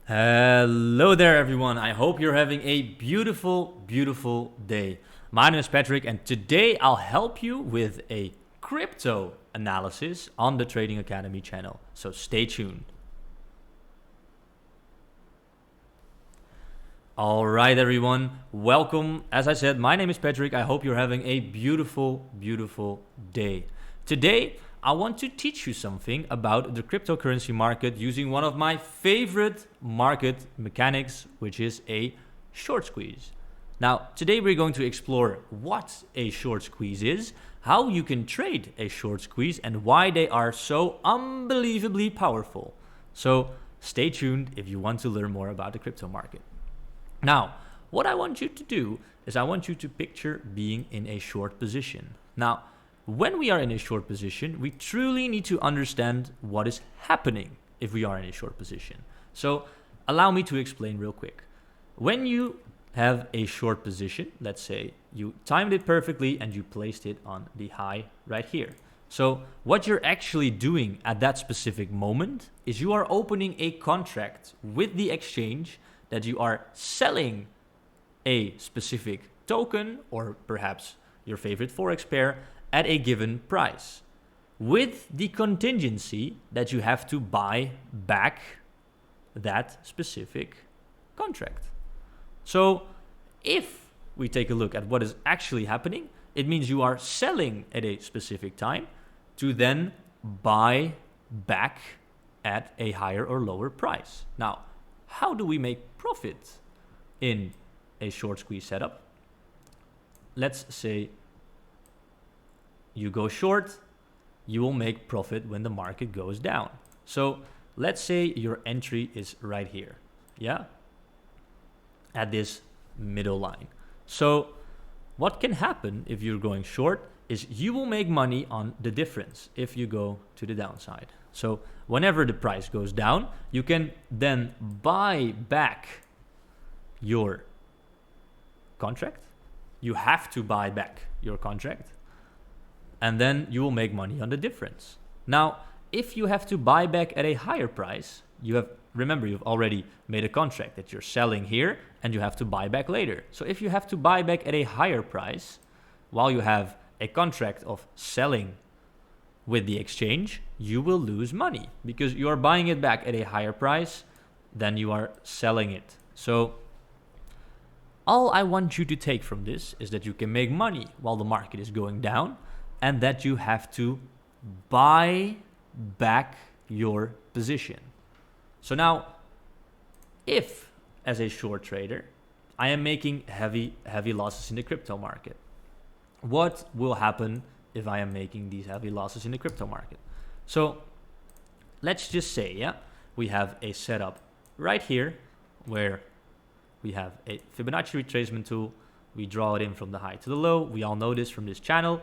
Hello there, everyone. I hope you're having a beautiful, beautiful day. My name is Patrick, and today I'll help you with a crypto analysis on the Trading Academy channel. So stay tuned. All right, everyone. Welcome. As I said, my name is Patrick. I hope you're having a beautiful, beautiful day. Today, I want to teach you something about the cryptocurrency market using one of my favorite market mechanics, which is a short squeeze. Now, today we're going to explore what a short squeeze is, how you can trade a short squeeze, and why they are so unbelievably powerful. So stay tuned if you want to learn more about the crypto market. Now, what I want you to do is I want you to picture being in a short position. Now, when we are in a short position, we truly need to understand what is happening if we are in a short position. So allow me to explain real quick. When you have a short position, let's say you timed it perfectly and you placed it on the high right here. So what you're actually doing at that specific moment is you are opening a contract with the exchange that you are selling a specific token or perhaps your favorite Forex pair at a given price, with the contingency that you have to buy back that specific contract. So if we take a look at what is actually happening, it means you are selling at a specific time to then buy back at a higher or lower price. Now, how do we make profit in a short squeeze setup? Let's say you go short, you will make profit when the market goes down. So let's say your entry is right here, yeah? At this middle line. So what can happen if you're going short is you will make money on the difference if you go to the downside. So whenever the price goes down, you can then buy back your contract. You have to buy back your contract. And then you will make money on the difference. Now, if you have to buy back at a higher price, remember you've already made a contract that you're selling here and you have to buy back later. So if you have to buy back at a higher price while you have a contract of selling with the exchange, you will lose money because you are buying it back at a higher price than you are selling it. So all I want you to take from this is that you can make money while the market is going down, and that you have to buy back your position. So now, if as a short trader, I am making heavy losses in the crypto market, what will happen if I am making these heavy losses in the crypto market? So let's just say, we have a setup right here where we have a Fibonacci retracement tool. We draw it in from the high to the low. We all know this from this channel,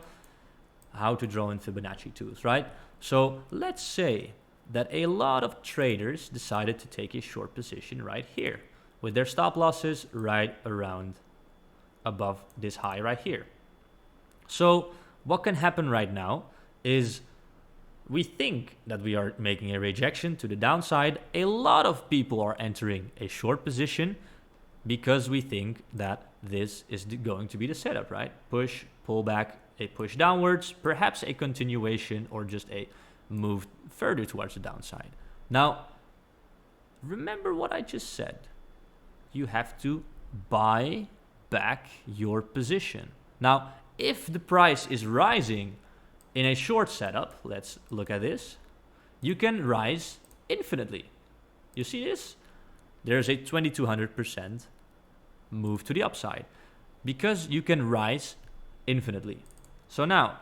how to draw in Fibonacci tools, right? So let's say that a lot of traders decided to take a short position right here with their stop losses right around above this high right here. So what can happen right now is we think that we are making a rejection to the downside. A lot of people are entering a short position because we think that this is going to be the setup, right? Push, pull back, a push downwards, perhaps a continuation or just a move further towards the downside. Now, remember what I just said. You have to buy back your position. Now, if the price is rising in a short setup, let's look at this, you can rise infinitely. You see this? There's a 2200% move to the upside because you can rise infinitely. So now,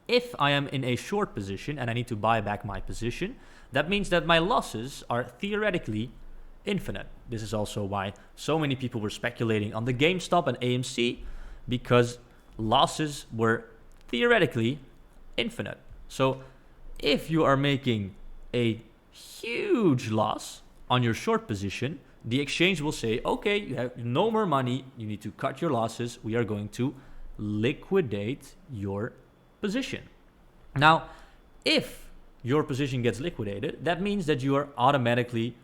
if I am in a short position and I need to buy back my position, that means that my losses are theoretically infinite. This is also why so many people were speculating on the GameStop and AMC, because losses were theoretically infinite. So if you are making a huge loss on your short position, the exchange will say, okay, you have no more money, you need to cut your losses, we are going to liquidate your position. Now, if your position gets liquidated, that means that you are automatically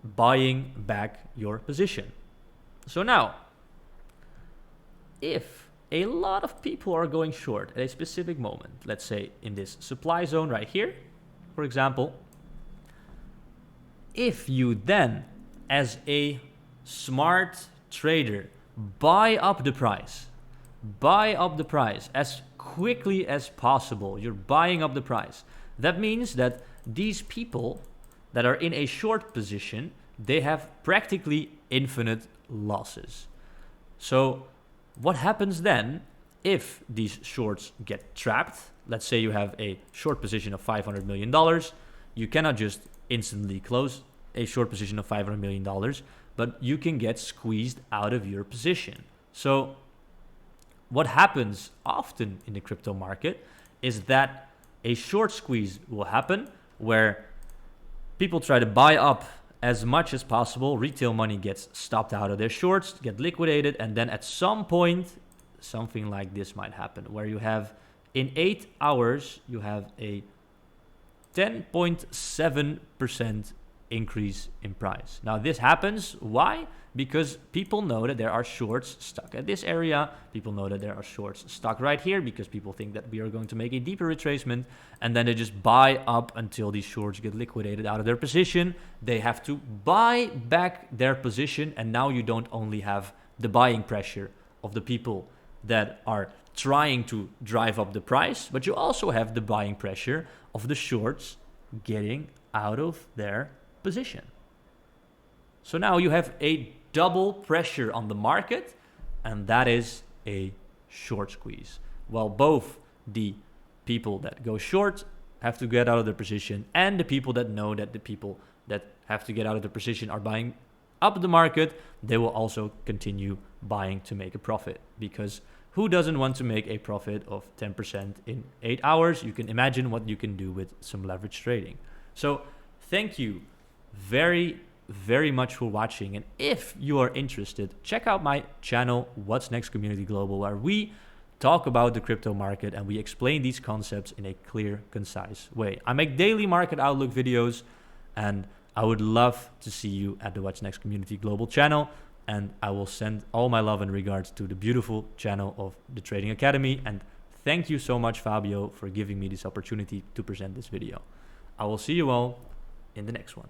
buying back your position. So now, if a lot of people are going short at a specific moment, let's say in this supply zone right here, for example, if you then, as a smart trader, buy up the price as quickly as possible, you're buying up the price. That means that these people that are in a short position, they have practically infinite losses. So what happens then if these shorts get trapped? Let's say you have a short position of $500 million. You cannot just instantly close a short position of $500 million, but you can get squeezed out of your position. So what happens often in the crypto market is that a short squeeze will happen where people try to buy up as much as possible. Retail money gets stopped out of their shorts, get liquidated, and then at some point, something like this might happen, where you have, in 8 hours, you have a 10.7% increase in price. Now this happens, why? Because people know that there are shorts stuck at this area. People know that there are shorts stuck right here because people think that we are going to make a deeper retracement, and then they just buy up until these shorts get liquidated out of their position. They have to buy back their position, and now you don't only have the buying pressure of the people that are trying to drive up the price, but you also have the buying pressure of the shorts getting out of their position. So now you have a double pressure on the market, and that is a short squeeze. Well, both the people that go short have to get out of their position, and the people that know that the people that have to get out of their position are buying up the market, they will also continue buying to make a profit, because who doesn't want to make a profit of 10% in 8 hours? You can imagine what you can do with some leverage trading. So thank you very much for watching, and if you are interested, check out my channel What's Next Community Global, where we talk about the crypto market and we explain these concepts in a clear, concise way. I make daily market outlook videos, and I would love to see you at the What's Next Community Global channel, and I will send all my love and regards to the beautiful channel of the Trading Academy. And thank you so much, Fabio, for giving me this opportunity to present this video. I will see you all in the next one.